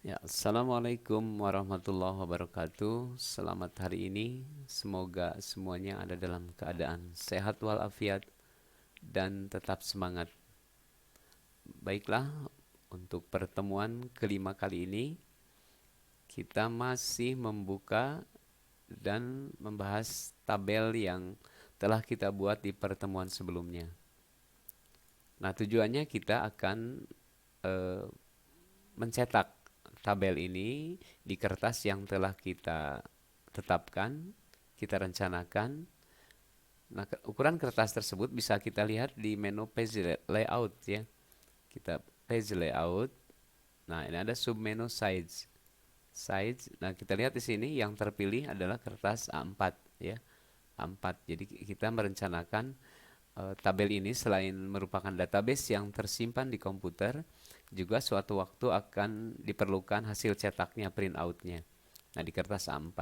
Ya, Assalamualaikum warahmatullahi wabarakatuh. Selamat hari ini. Semoga semuanya ada dalam keadaan sehat walafiat dan tetap semangat. Baiklah, untuk pertemuan kelima kali ini kita masih membuka dan membahas tabel yang telah kita buat di pertemuan sebelumnya. Nah, tujuannya kita akan eh, mencetak tabel ini di kertas yang telah kita tetapkan, kita rencanakan. Nah, ukuran kertas tersebut bisa kita lihat di menu page layout ya. Kita page layout. Nah, ini ada submenu size. Size. Nah, kita lihat di sini yang terpilih adalah kertas A4 ya. A4. Jadi kita merencanakan tabel ini selain merupakan database yang tersimpan di komputer, juga suatu waktu akan diperlukan hasil cetaknya, print outnya. Nah, di kertas A4.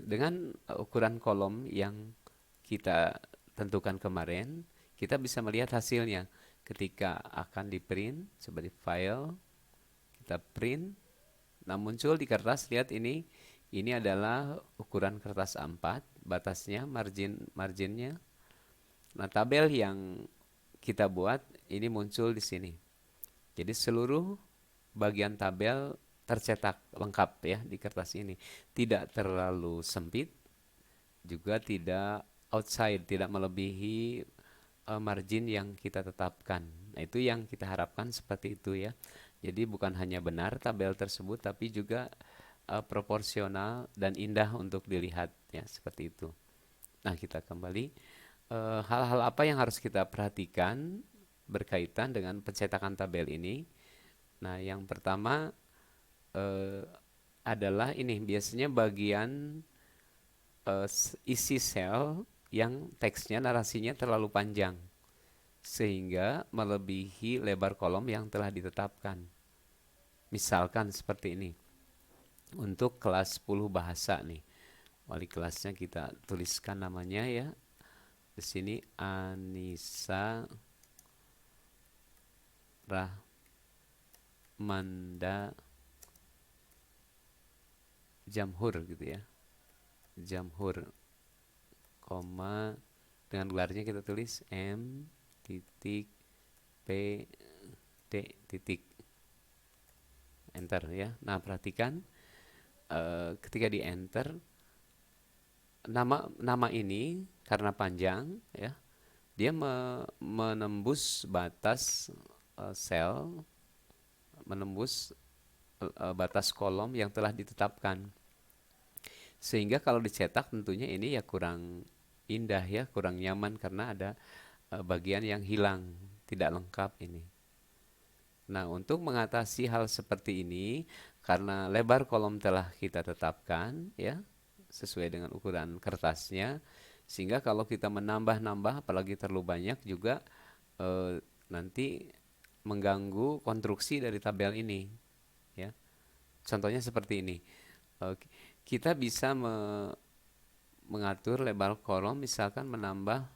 Dengan ukuran kolom yang kita tentukan kemarin, kita bisa melihat hasilnya ketika akan di print. Coba di file, kita print. Nah, muncul di kertas, lihat ini adalah ukuran kertas A4, batasnya, marginnya. Nah, tabel yang kita buat ini muncul di sini. Jadi seluruh bagian tabel tercetak lengkap ya di kertas ini. Tidak terlalu sempit, juga tidak outside, tidak melebihi margin yang kita tetapkan. Nah, itu yang kita harapkan seperti itu ya. Jadi bukan hanya benar tabel tersebut, tapi juga proporsional dan indah untuk dilihat ya, seperti itu. Nah, kita kembali. Hal-hal apa yang harus kita perhatikan berkaitan dengan pencetakan tabel ini? Nah, yang pertama eh, adalah ini biasanya bagian isi sel yang teksnya, narasinya terlalu panjang sehingga melebihi lebar kolom yang telah ditetapkan. Misalkan seperti ini. Untuk kelas 10 bahasa nih. Wali kelasnya kita tuliskan namanya ya. Di sini Anissa Rahmanda Jamhur gitu ya. Jamhur, koma, dengan gelarnya kita tulis M titik P D titik, enter ya. Nah, perhatikan ketika di enter, nama ini karena panjang ya, dia menembus batas sel, menembus batas kolom yang telah ditetapkan. Sehingga kalau dicetak tentunya ini ya kurang indah ya, kurang nyaman karena ada bagian yang hilang, tidak lengkap ini. Nah, untuk mengatasi hal seperti ini, karena lebar kolom telah kita tetapkan ya, sesuai dengan ukuran kertasnya, sehingga kalau kita menambah-nambah apalagi terlalu banyak juga nanti mengganggu konstruksi dari tabel ini ya. Contohnya seperti ini. Eh, Kita bisa mengatur lebar kolom, misalkan menambah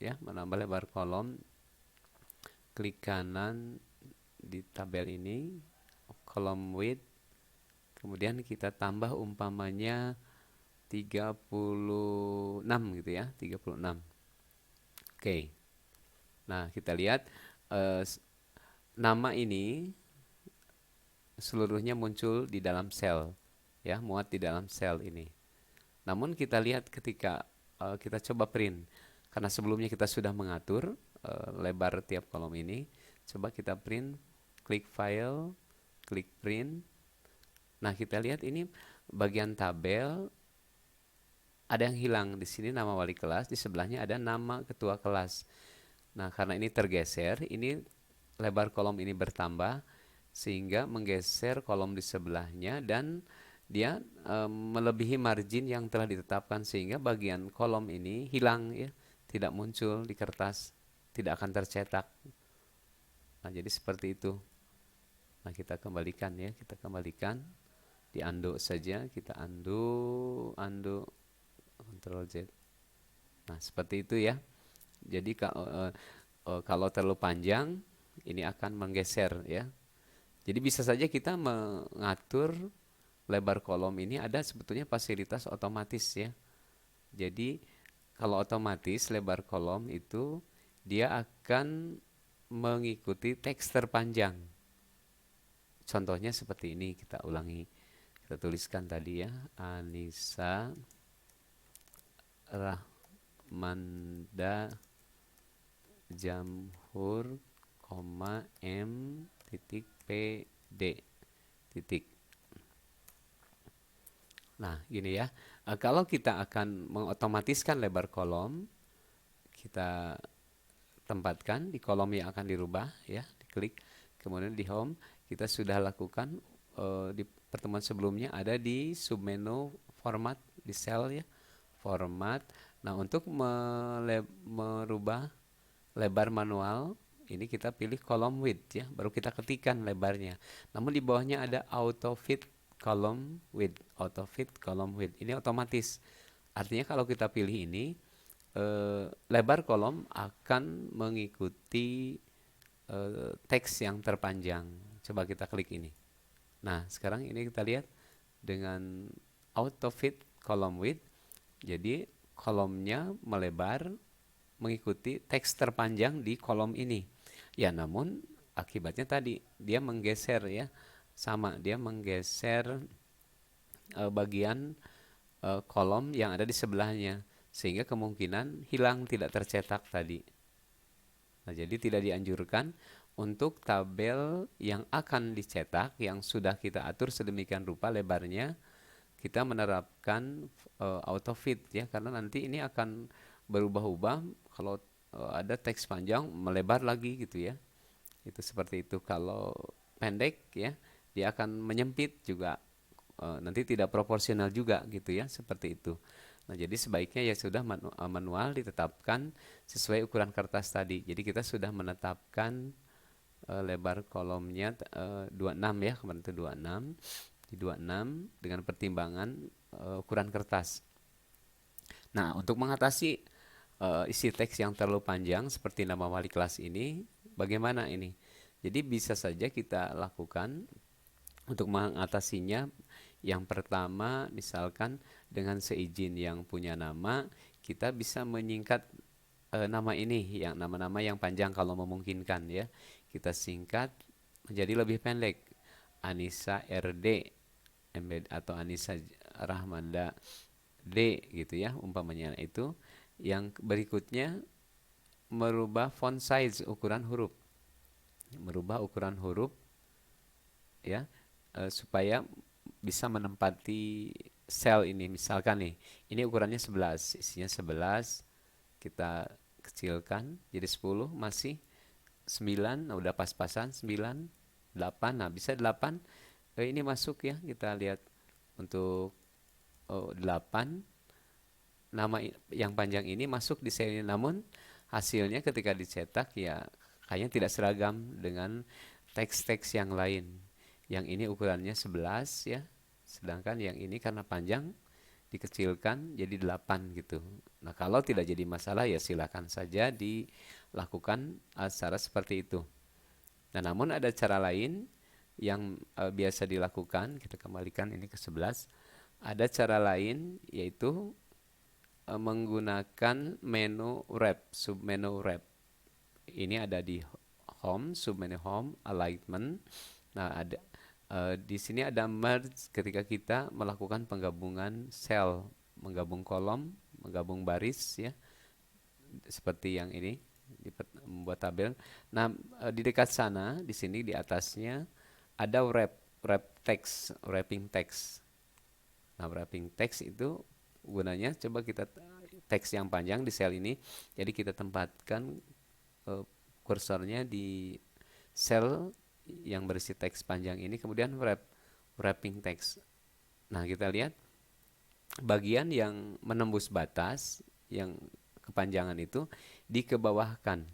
ya, menambah lebar kolom, klik kanan di tabel ini, kolom width, kemudian kita tambah umpamanya 36 gitu ya, 36. Oke. Nah, kita lihat eh, nama ini seluruhnya muncul di dalam sel ya, muat di dalam sel ini. Namun kita lihat ketika kita coba print, karena sebelumnya kita sudah mengatur lebar tiap kolom ini, coba kita print, klik file, klik print. Nah, kita lihat ini bagian tabel ada yang hilang. Di sini nama wali kelas, di sebelahnya ada nama ketua kelas. Nah, karena ini tergeser, ini lebar kolom ini bertambah sehingga menggeser kolom di sebelahnya, dan dia melebihi margin yang telah ditetapkan sehingga bagian kolom ini hilang ya, tidak muncul di kertas, tidak akan tercetak. Nah, jadi seperti itu. Nah, kita kembalikan ya, kita kembalikan, di undo saja, kita undo, Ctrl Z. Nah, seperti itu ya. Jadi kalau terlalu panjang ini akan menggeser ya. Jadi bisa saja kita mengatur lebar kolom ini, ada sebetulnya fasilitas otomatis ya. Jadi kalau otomatis lebar kolom itu dia akan mengikuti teks terpanjang. Contohnya seperti ini, kita ulangi. Kita tuliskan tadi ya, Anissa Rahmanda Jamhur, M titik PD titik. Nah, gini ya. Kalau kita akan mengotomatiskan lebar kolom, kita tempatkan di kolom yang akan dirubah ya, diklik, kemudian di home. Kita sudah lakukan di pertemuan sebelumnya, ada di submenu format di cell ya, format. Nah, untuk merubah lebar manual ini kita pilih column width ya, baru kita ketikkan lebarnya. Namun di bawahnya ada auto fit column width, auto fit column width. Ini otomatis. Artinya kalau kita pilih ini, lebar kolom akan mengikuti teks yang terpanjang. Coba kita klik ini. Nah, sekarang ini kita lihat dengan auto fit column width. Jadi kolomnya melebar mengikuti teks terpanjang di kolom ini. Ya, namun akibatnya tadi dia menggeser ya. Sama, dia menggeser bagian kolom yang ada di sebelahnya, sehingga kemungkinan hilang tidak tercetak tadi. Nah, jadi tidak dianjurkan untuk tabel yang akan dicetak, yang sudah kita atur sedemikian rupa lebarnya, kita menerapkan auto fit ya, karena nanti ini akan berubah-ubah. Kalau ada teks panjang melebar lagi gitu ya. Itu seperti itu. Kalau pendek ya, dia akan menyempit juga, nanti tidak proporsional juga gitu ya, seperti itu. Nah, jadi sebaiknya ya sudah manual ditetapkan sesuai ukuran kertas tadi. Jadi kita sudah menetapkan lebar kolomnya 26 ya, kemarin itu 26. Di 26 dengan pertimbangan ukuran kertas. Nah, untuk mengatasi isi teks yang terlalu panjang seperti nama wali kelas ini, bagaimana ini? Jadi bisa saja kita lakukan untuk mengatasinya. Yang pertama, misalkan dengan seizin yang punya nama, kita bisa menyingkat nama ini, yang nama-nama yang panjang kalau memungkinkan ya. Kita singkat menjadi lebih pendek. Anissa RD atau Anissa Rahmanda D gitu ya, umpamanya itu. Yang berikutnya, merubah font size, ukuran huruf. Merubah ukuran huruf ya, supaya bisa menempati sel ini. Misalkan nih, ini ukurannya 11, isinya 11, kita kecilkan jadi 10, masih 9, nah udah pas-pasan 9, 8, nah bisa 8, ini masuk ya, kita lihat untuk 8, nama yang panjang ini masuk di sel ini. Namun hasilnya ketika dicetak ya kayaknya tidak seragam dengan teks-teks yang lain. Yang ini ukurannya 11 ya, sedangkan yang ini karena panjang dikecilkan jadi 8 gitu. Nah, kalau tidak jadi masalah ya silakan saja dilakukan secara seperti itu. Nah, namun ada cara lain yang biasa dilakukan. Kita kembalikan ini ke 11. Ada cara lain, yaitu menggunakan menu wrap, submenu wrap. Ini ada di home, submenu home, alignment. Nah, ada di sini ada merge, ketika kita melakukan penggabungan sel, menggabung kolom, menggabung baris ya, seperti yang ini, membuat tabel. Nah, di dekat sana, di sini di atasnya ada wrap text, wrapping text. Nah, wrapping text itu gunanya, coba kita teks yang panjang di sel ini, jadi kita tempatkan kursornya di sel yang berisi teks panjang ini, kemudian wrapping text. Nah, kita lihat bagian yang menembus batas yang kepanjangan itu dikebawahkan,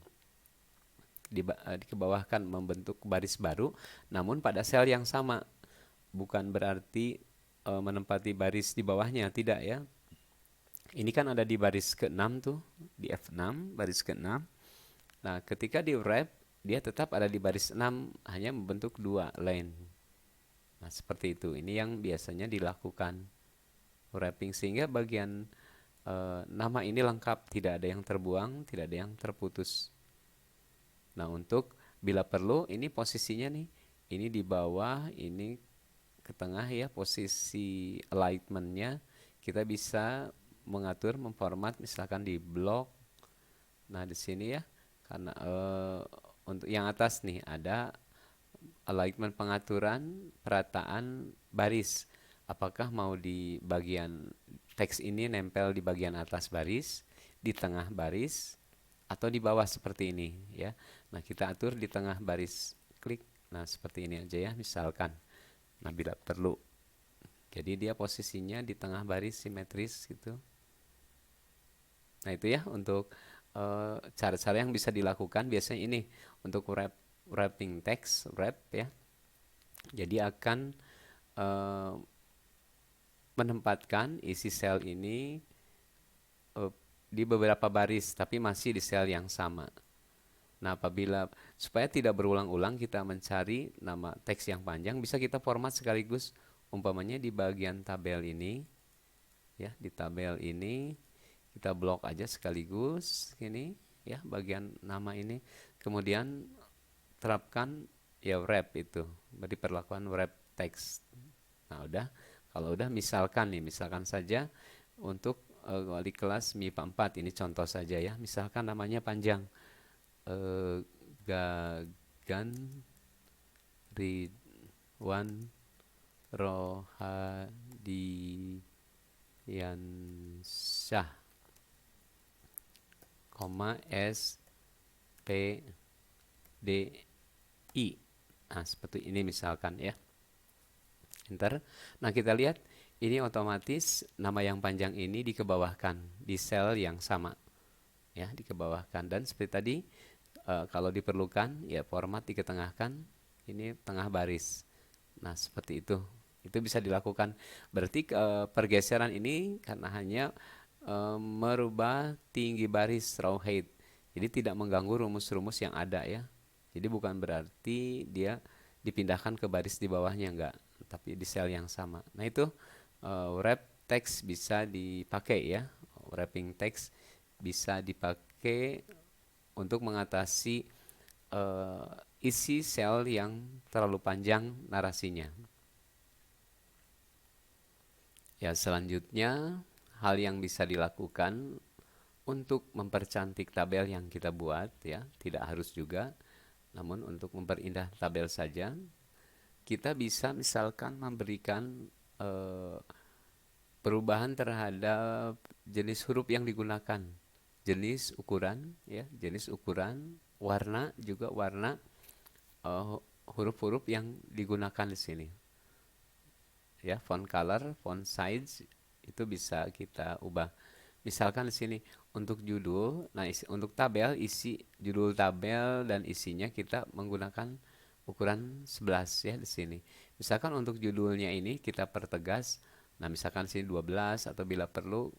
dikebawahkan membentuk baris baru, namun pada sel yang sama. Bukan berarti menempati baris di bawahnya, tidak ya. Ini kan ada di baris ke-6 tuh, di F6 baris ke-6. Nah, ketika di wrap dia tetap ada di baris 6, hanya membentuk 2 line. Nah, seperti itu. Ini yang biasanya dilakukan wrapping sehingga bagian nama ini lengkap, tidak ada yang terbuang, tidak ada yang terputus. Nah, untuk bila perlu ini posisinya nih, ini di bawah, ini ke tengah ya, posisi alignmentnya kita bisa mengatur, memformat misalkan di blok. Nah, di sini ya, karena untuk yang atas nih ada alignment, pengaturan perataan baris. Apakah mau di bagian teks ini nempel di bagian atas baris, di tengah baris, atau di bawah seperti ini ya. Nah, kita atur di tengah baris, klik. Nah, seperti ini aja ya misalkan. Nah, bila perlu. Jadi dia posisinya di tengah baris simetris gitu. Nah, itu ya untuk cara-cara yang bisa dilakukan. Biasanya ini untuk wrapping text, wrap ya. Jadi akan eh, menempatkan isi sel ini di beberapa baris, tapi masih di sel yang sama. Nah, apabila supaya tidak berulang-ulang kita mencari nama teks yang panjang, bisa kita format sekaligus. Umpamanya di bagian tabel ini, ya di tabel ini kita blok aja sekaligus ini, ya bagian nama ini. Kemudian terapkan ya wrap itu, beri perlakuan wrap teks. Nah, udah. Kalau udah misalkan nih, misalkan saja untuk wali kelas MIPA 4 ini contoh saja ya. Misalkan namanya panjang. Gagan Ridwan Rohadiansyah, S P D I. Nah, seperti ini misalkan ya. Enter. Nah, kita lihat ini otomatis nama yang panjang ini dikebawahkan di sel yang sama. Ya, dikebawahkan, dan seperti tadi kalau diperlukan ya format diketengahkan, ini tengah baris. Nah, seperti itu. Itu bisa dilakukan. Berarti pergeseran ini karena hanya merubah tinggi baris raw height. Jadi tidak mengganggu rumus-rumus yang ada ya. Jadi bukan berarti dia dipindahkan ke baris di bawahnya, enggak, tapi di sel yang sama. Nah, itu wrap text bisa dipakai ya. Wrapping text bisa dipakai untuk mengatasi isi sel yang terlalu panjang narasinya. Ya, selanjutnya hal yang bisa dilakukan untuk mempercantik tabel yang kita buat ya, tidak harus juga, namun untuk memperindah tabel saja, kita bisa misalkan memberikan perubahan terhadap jenis huruf yang digunakan, jenis ukuran ya, jenis ukuran, warna juga, warna huruf-huruf yang digunakan di sini. Ya, font color, font size itu bisa kita ubah. Misalkan di sini untuk judul, nah untuk tabel, isi judul tabel dan isinya kita menggunakan ukuran 11 ya di sini. Misalkan untuk judulnya ini kita pertegas, nah misalkan sini 12 atau bila perlu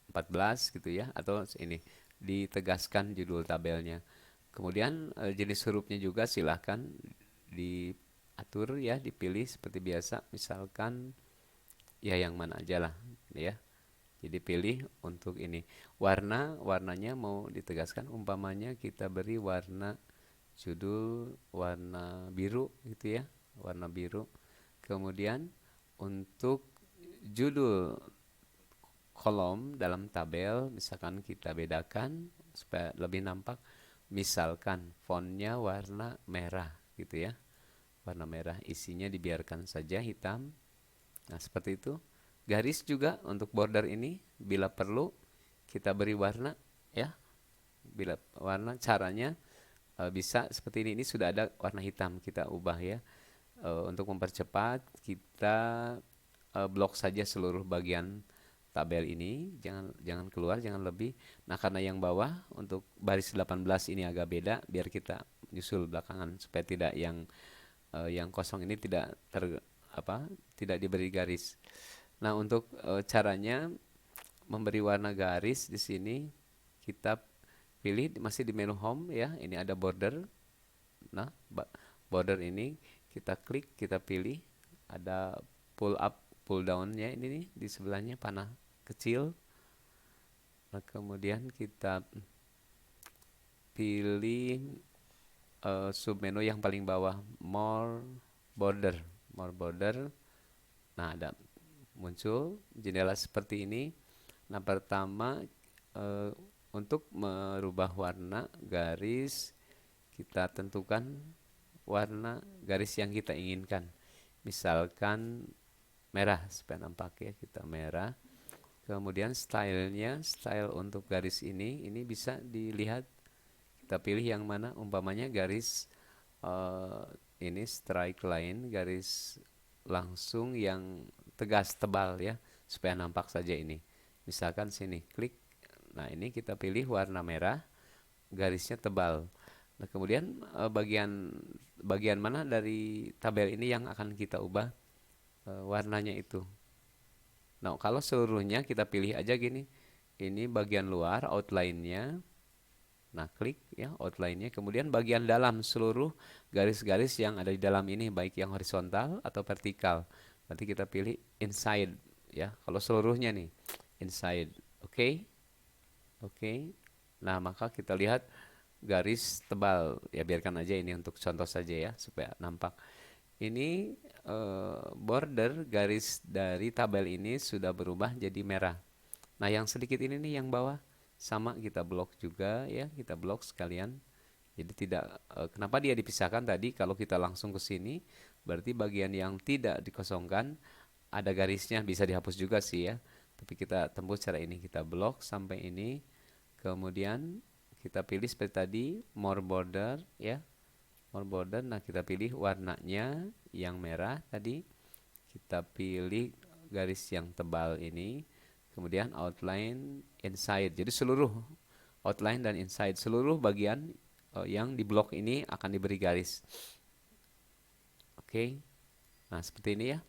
14 gitu ya, atau ini ditegaskan judul tabelnya. Kemudian jenis hurufnya juga silahkan diatur ya, dipilih seperti biasa, misalkan ya yang mana aja lah ya. Jadi pilih untuk ini. Warnanya mau ditegaskan, umpamanya kita beri warna judul warna biru gitu ya, warna biru. Kemudian untuk judul kolom dalam tabel misalkan kita bedakan supaya lebih nampak, misalkan fontnya warna merah gitu ya, warna merah, isinya dibiarkan saja hitam. Nah, seperti itu. Garis juga untuk border ini bila perlu kita beri warna ya. Bila warna caranya bisa seperti ini sudah ada warna hitam, kita ubah ya. Untuk mempercepat kita blok saja seluruh bagian tabel ini, jangan keluar, jangan lebih. Nah, karena yang bawah untuk baris 18 ini agak beda, biar kita nyusul belakangan supaya tidak yang kosong ini tidak diberi garis. Nah, untuk caranya memberi warna garis di sini kita pilih masih di menu home ya. Ini ada border. Nah, border ini kita klik, kita pilih, ada pull up, pull down-nya ini nih di sebelahnya panah kecil. Nah, kemudian kita pilih submenu yang paling bawah, more border, more border. Nah, ada muncul jendela seperti ini. Nah, pertama eh, untuk merubah warna garis, kita tentukan warna garis yang kita inginkan. Misalkan merah supaya nampak ya, kita merah. Kemudian stylenya, style untuk garis ini bisa dilihat. Kita pilih yang mana, umpamanya garis eh, ini strike line, garis langsung yang tegas tebal ya, supaya nampak saja ini. Misalkan sini klik, nah ini kita pilih warna merah, garisnya tebal. Nah kemudian bagian bagian mana dari tabel ini yang akan kita ubah warnanya itu. Nah kalau seluruhnya kita pilih aja gini, ini bagian luar outline-nya. Nah, klik ya outline-nya. Kemudian bagian dalam seluruh garis-garis yang ada di dalam ini, baik yang horizontal atau vertikal. Nanti kita pilih inside ya. Kalau seluruhnya nih inside. Oke. Oke. Nah, maka kita lihat garis tebal. Ya biarkan aja ini untuk contoh saja ya supaya nampak. Ini border garis dari tabel ini sudah berubah jadi merah. Nah, yang sedikit ini nih yang bawah sama kita blok juga ya, kita blok sekalian. Jadi tidak kenapa dia dipisahkan tadi, kalau kita langsung ke sini berarti bagian yang tidak dikosongkan ada garisnya, bisa dihapus juga sih ya. Tapi kita tembus cara ini, kita blok sampai ini. Kemudian kita pilih seperti tadi more border ya. More border, nah kita pilih warnanya yang merah tadi. Kita pilih garis yang tebal ini. Kemudian outline inside. Jadi seluruh outline dan inside, seluruh bagian yang di blok ini akan diberi garis. Oke. Nah, seperti ini ya.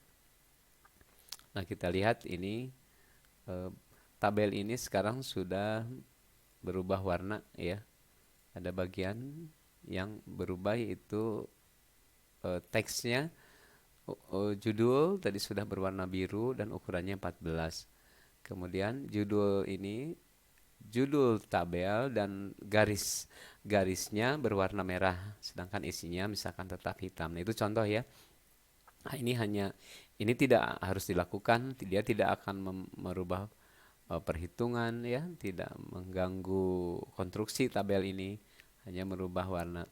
Nah, kita lihat ini tabel ini sekarang sudah berubah warna ya. Ada bagian yang berubah yaitu teksnya. Judul tadi sudah berwarna biru dan ukurannya 14. Kemudian judul tabel dan garisnya berwarna merah, sedangkan isinya misalkan tetap hitam. Nah, itu contoh ya. Nah, ini tidak harus dilakukan, dia tidak akan merubah perhitungan ya, tidak mengganggu konstruksi tabel ini, hanya merubah warna.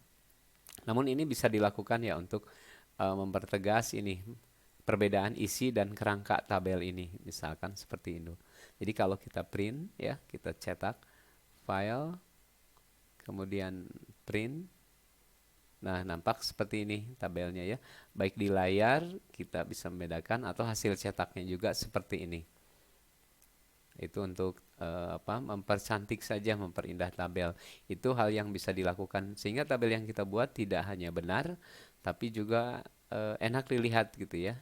Namun ini bisa dilakukan ya untuk mempertegas ini perbedaan isi dan kerangka tabel ini, misalkan seperti itu. Jadi kalau kita print ya, kita cetak file, kemudian print. Nah, nampak seperti ini tabelnya ya. Baik di layar kita bisa membedakan atau hasil cetaknya juga seperti ini. Itu untuk mempercantik saja, memperindah tabel. Itu hal yang bisa dilakukan sehingga tabel yang kita buat tidak hanya benar tapi juga enak dilihat gitu ya.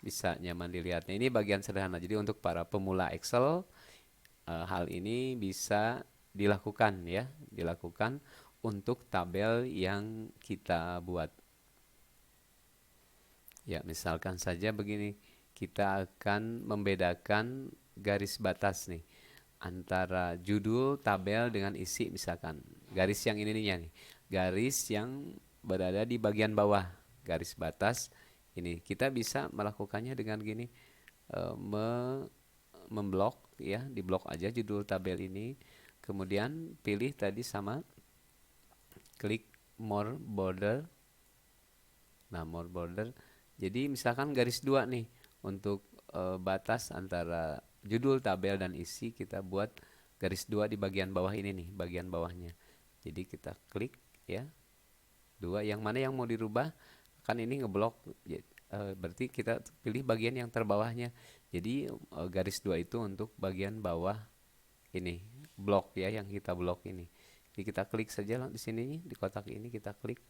Bisa nyaman dilihatnya. Ini bagian sederhana. Jadi untuk para pemula Excel hal ini bisa dilakukan ya, dilakukan untuk tabel yang kita buat. Ya, misalkan saja begini, kita akan membedakan garis batas nih antara judul tabel dengan isi, misalkan garis yang ini nih, garis yang berada di bagian bawah garis batas ini, kita bisa melakukannya dengan gini, memblok ya, diblok aja judul tabel ini, kemudian pilih tadi sama klik more border. Nah, more border, jadi misalkan garis 2 nih untuk batas antara judul tabel dan isi, kita buat garis 2 di bagian bawah ini nih, bagian bawahnya. Jadi kita klik ya, 2 yang mana yang mau dirubah, kan ini ngeblok, berarti kita pilih bagian yang terbawahnya. Jadi garis 2 itu untuk bagian bawah ini, blok ya, yang kita blok ini. Jadi kita klik saja di sini, di kotak ini kita klik.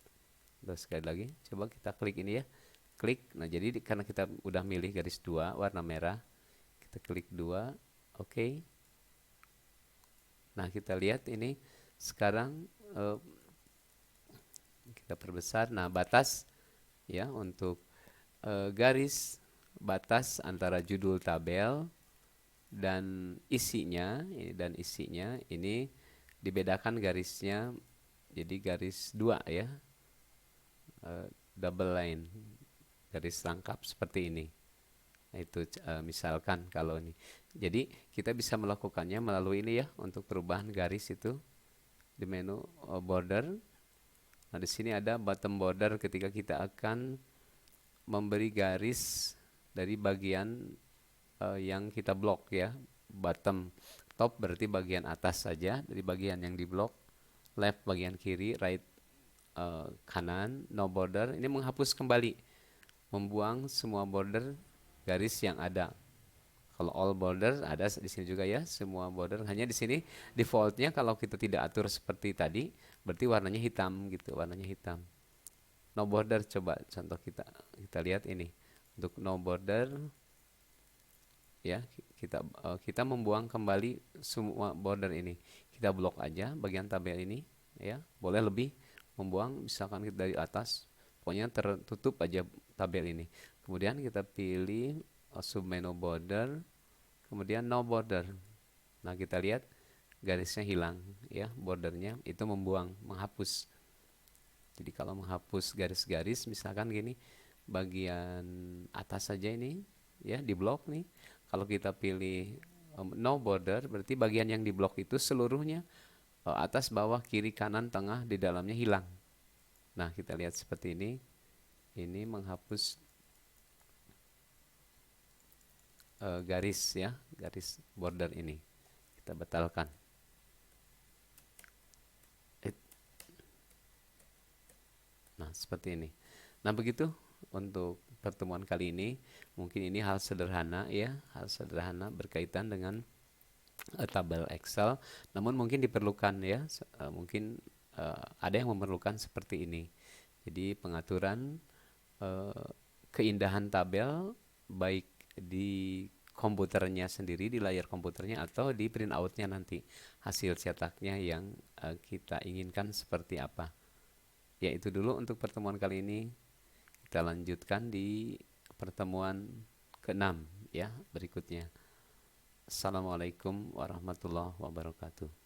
Terus sekali lagi, coba kita klik ini ya. Klik. Nah, jadi karena kita udah milih garis 2 warna merah, kita klik 2. Oke. Nah, kita lihat ini sekarang kita perbesar. Nah, batas ya untuk garis batas antara judul tabel dan isinya ini dibedakan garisnya jadi garis dua ya, double line, garis rangkap seperti ini. Nah, itu misalkan kalau ini. Jadi kita bisa melakukannya melalui ini ya untuk perubahan garis itu di menu border. Nah, di sini ada bottom border ketika kita akan memberi garis dari bagian yang kita blok ya. Bottom, top berarti bagian atas saja dari bagian yang di blok, left bagian kiri, right kanan, no border. Ini menghapus kembali, membuang semua border garis yang ada. Kalau all border ada di sini juga ya, semua border. Hanya di sini defaultnya kalau kita tidak atur seperti tadi, berarti warnanya hitam gitu, warnanya hitam. No border, coba contoh kita lihat ini. Untuk no border ya, kita membuang kembali semua border ini. Kita blok aja bagian tabel ini ya. Boleh lebih membuang, misalkan kita dari atas, pokoknya tertutup aja tabel ini. Kemudian kita pilih submenu border, kemudian no border. Nah, kita lihat garisnya hilang ya, bordernya itu membuang, menghapus. Jadi kalau menghapus garis-garis misalkan gini, bagian atas saja ini ya di blok nih. Kalau kita pilih no border, berarti bagian yang di blok itu seluruhnya atas, bawah, kiri, kanan, tengah, di dalamnya hilang. Nah, kita lihat seperti ini. Ini menghapus garis ya, garis border ini. Kita batalkan. Nah, seperti ini. Nah, begitu untuk pertemuan kali ini. Mungkin ini hal sederhana ya, hal sederhana berkaitan dengan tabel Excel. Namun mungkin diperlukan ya, mungkin ada yang memerlukan seperti ini. Jadi pengaturan keindahan tabel baik di komputernya sendiri, di layar komputernya, atau di print outnya nanti hasil cetaknya yang kita inginkan seperti apa. Ya, itu dulu untuk pertemuan kali ini. Kita lanjutkan di pertemuan ke-6 ya berikutnya. Assalamualaikum warahmatullahi wabarakatuh.